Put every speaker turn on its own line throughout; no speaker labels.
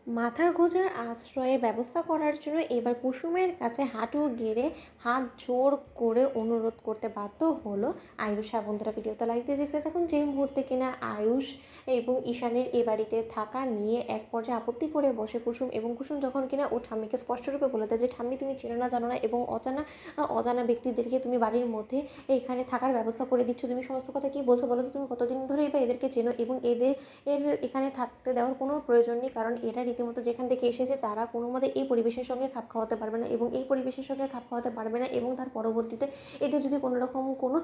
মাথা গোঁজার আশ্রয়ে ব্যবস্থা করার জন্য এবার কুসুমের কাছে হাঁটু গেড়ে হাত জোর করে অনুরোধ করতে বাধ্য হলো আয়ুষ। বন্ধুরা ভিডিওটা লাইক দিয়ে দেখতে থাকুন। যে মুহূর্তে কিনা আয়ুষ এবং ঈশানের এ বাড়িতে থাকা নিয়ে এক পর্যায়ে আপত্তি করে বসে কুসুম, এবং কুসুম যখন কিনা ও ঠাম্মিকে স্পষ্টরূপে বলে দেয় যে ঠাম্মি তুমি চেনো না জানো না এবং অজানা অজানা ব্যক্তিদেরকে তুমি বাড়ির মধ্যে এখানে থাকার ব্যবস্থা করে দিচ্ছ, তুমি সমস্ত কথা কি বলছো বলো তো, তুমি কতদিন ধরে এবার এদেরকে চেনো এবং এর এখানে থাকতে দেওয়ার কোনো প্রয়োজন নেই, কারণ এরা রীতিমতো যেখান থেকে এসেছে তারা কোনো মতে এই পরিবেশের সঙ্গে খাপ খাওয়াতে পারবে না এবং এই পরিবেশের সঙ্গে খাপ খাওয়াতে পারবে না এবং তার পরবর্তীতে এদের যদি কোনো রকম কোনো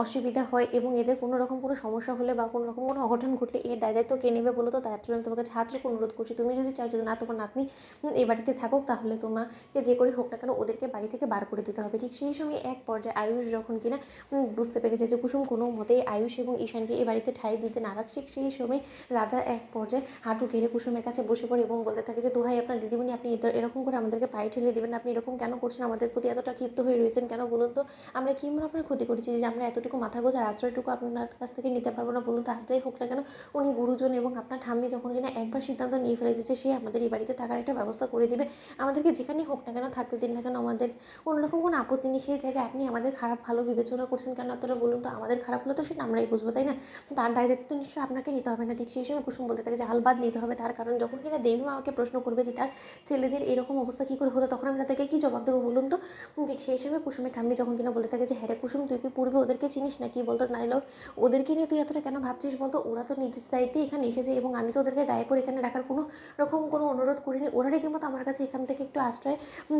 অসুবিধা হয় এবং এদের কোনো রকম কোনো সমস্যা হলে বা কোনো রকম কোনো অঘটন ঘটলে এর দায়িত্ব কে নেবে বলো তো। তার জন্য আমি তোমার কাছে হাত রেখে অনুরোধ করছি, তুমি যদি চাও যদি না তোমার নাতনি এই বাড়িতে থাকুক তাহলে তোমাকে যে করে হোক না কেন ওদেরকে বাড়ি থেকে বার করে দিতে হবে। ঠিক সেই সময় এক পর্যায়ে আয়ুষ যখন কিনা বুঝতে পেরেছে যে কুসুম কোনো মতেই আয়ুষ এবং ঈশানকে এই বাড়িতে ঠাঁই দিতে নারাজ, ঠিক সেই সময় রাজা এক পর্যায়ে হাঁটু গেড়ে কুসুমের কাছে বসে পড়ে এবং বলতে থাকে যে দোহাই আপনার দিদিমণি, আপনি এরকম করে আমাদেরকে পায়ে ঠেলে দেবেন, আপনি এরকম কেন করছেন, আমাদের প্রতি এতটা ক্ষিপ্ত হয়ে রয়েছেন কেন বলুন তো। আমরা কি মনে আপনার ক্ষতি করেছি যে আমরা এতটুকু মাথা গোজার আশ্রয়টুকু আপনার কাছ থেকে নিতে পারবো না বলুন তো। আর যাই হোক না কেন উনি গুরুজন এবং আপনার ঠাম্মি যখন কিনা একবার সিদ্ধান্ত নিয়ে ফেলেছে যে সে আমাদের এই বাড়িতে থাকার একটা ব্যবস্থা করে দিবে, আমাদেরকে যেখানেই হোক না কেন থাকতে দিন না কেন, আমাদের কোনো রকম কোনো আপত্তি নেই, সেই জায়গায় আপনি আমাদের খারাপ ভালো বিবেচনা করছেন কেন এতটা বলুন তো। আমাদের খারাপ হলে তো সেটা আমরাই বুঝবো তাই না, তার দায়িত্ব নিশ্চয়ই আপনাকে নিতে হবে না। ঠিক সেই সময় কুসুম বলতে থাকে যে আলবাদ নিতে হবে, তার কারণ যখন কিনা দেবীমা আমাকে প্রশ্ন করবে যে তার ছেলেদের এরকম অবস্থা কী করে হলো, তখন আমি তাদেরকে কী জবাব দেবো বলুন তো। ঠিক সেই সময় কুসুমের ঠাম্মি যখন কিনা বলতে থাকে যে হ্যাঁ রে কুসুম, তুই কি পূর্বে ওদেরকে চিনিস না কি বলতো, নাইলেও ওদেরকে নিয়ে তুই এতটা কেন ভাবছিস বলতো, ওরা তো নিজের দায়িত্বে এখানে এসেছে এবং আমি তো ওদেরকে গায়ে পড়ে এখানে রাখার কোনো রকম কোনো অনুরোধ করিনি, ওরা রীতিমতো আমার কাছে এখান থেকে একটু আশ্রয়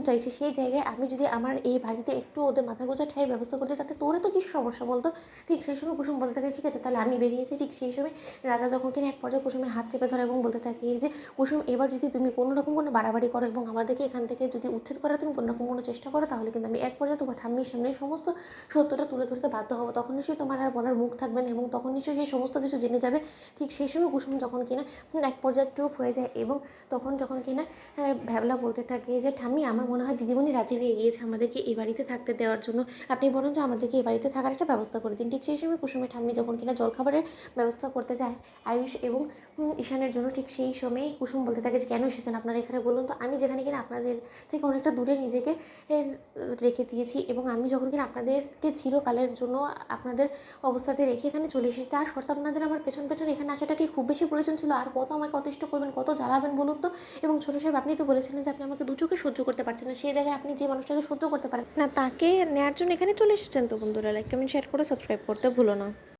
চাইছে। সেই জায়গায় আমি যদি আমার এই বাড়িতে একটু ওদের মাথা গোঁজা ঠাঁইয়ের ব্যবস্থা করতে, তাতে তোরে তো কিছু সমস্যা বলতো। ঠিক সেই সময় কুসুম বলতে থাকে ঠিক আছে তাহলে আমি বেরিয়েছি। ঠিক সেই সময় রাজা যখন কিনা এক পর্যায়ে কুসুমের হাত চেপে ধরে এবং বলতে থাকে যে কুসুম, এবার যদি তুমি কোনো রকম কোনো বাড়াবাড়ি করো এবং আমাদেরকে এখান থেকে যদি উচ্ছেদ করার তুমি কোনো রকম কোনো চেষ্টা করো, তাহলে কিন্তু আমি এক পর্যায়ে তোমার ঠাম্মির সামনে সমস্ত সত্যটা তুলে ধরতে বাধ্য হবো, তখন নিশ্চয়ই তোমার আর বলার মুখ থাকবে না এবং তখন নিশ্চয়ই সেই সমস্ত কিছু জেনে যাবে। ঠিক সেই সময় কুসুম যখন কিনা এক পর্যায়ে চুপ হয়ে যায় এবং তখন যখন কিনা ভ্যাবলা বলতে থাকে যে ঠাম্মি, আমার মনে হয় দিদিমণি রাজি হয়ে গিয়েছে আমাদেরকে এই বাড়িতে থাকতে দেওয়ার জন্য, আপনি বরং যে আমাদেরকে এই বাড়িতে থাকার একটা ব্যবস্থা করে দিন। ঠিক সেই সময় কুসুমের ঠাম্মি যখন কিনা জলখাবারের ব্যবস্থা করতে যায় আয়ুষ এবং ঈশানের জন্য, ঠিক সেই সময়েই কুসুম বলতে থাকে যে কেন এসেছেন আপনারা এখানে বলুন তো, আমি যেখানে কিনা আপনাদের থেকে অনেকটা দূরে নিজেকে রেখে দিয়েছি এবং আমি যখন কিনা আপনাদেরকে চিরকালের জন্য আপনাদের অবস্থাতে রেখে এখানে চলে এসেছি, তার শর্তে আপনাদের আমার পেছন পেছন এখানে আসাটা কি খুব বেশি প্রয়োজন ছিল, আর কত আমাকে অতিষ্ঠ করবেন, কত জ্বালাবেন বলুন তো। এবং ছোটো সাহেব আপনি তো বলেছিলেন যে আপনি আমাকে দু চোখে সহ্য করতে পারছেন না, সেই জায়গায় আপনি যে মানুষটাকে সহ্য করতে পারেন না তাকে নেওয়ার জন্য এখানে চলে এসেছেন। তো বন্ধুরা লাইক কমেন্ট শেয়ার করে সাবস্ক্রাইব করতে ভুলো না।